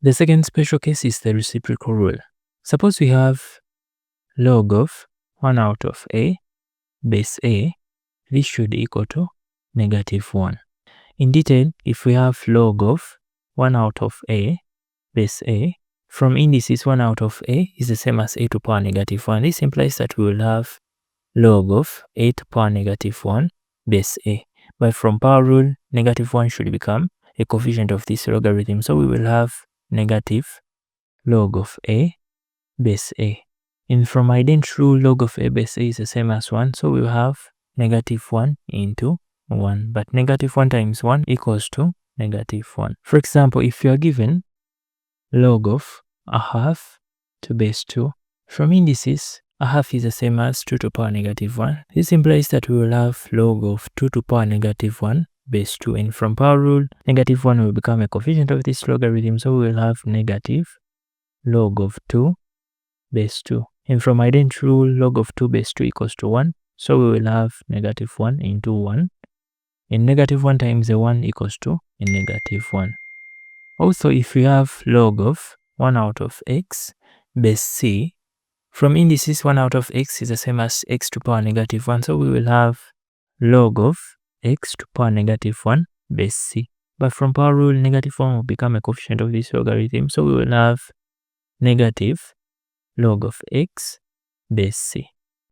The second special case is the reciprocal rule. Suppose we have log of 1 out of a base a, this should equal to -1. In detail, if we have log of 1 out of a base a, from indices 1 out of a is the same as a to power -1. This implies that we will have log of a to power -1 base a. But from power rule, -1 should become a coefficient of this logarithm. So we will have negative log of a base a. And from identity rule, log of a base a is the same as 1. So we will have -1 into 1. But -1 times 1 equals to -1. For example, if you are given log of a half to base 2, from indices, a half is the same as 2 to power -1. This implies that we will have log of 2 to power -1 base 2. And from power rule, -1 will become a coefficient of this logarithm. So we will have negative log of 2 base 2. And from identity rule, log of 2 base 2 equals to 1. So we will have -1 into 1. And -1 times the 1 equals to a -1. Also, if we have log of 1 out of x base c, from indices 1 out of x is the same as x to power -1. So we will have log of x to power -1 base c. But from power rule, -1 will become a coefficient of this logarithm. So we will have negative log of x base c.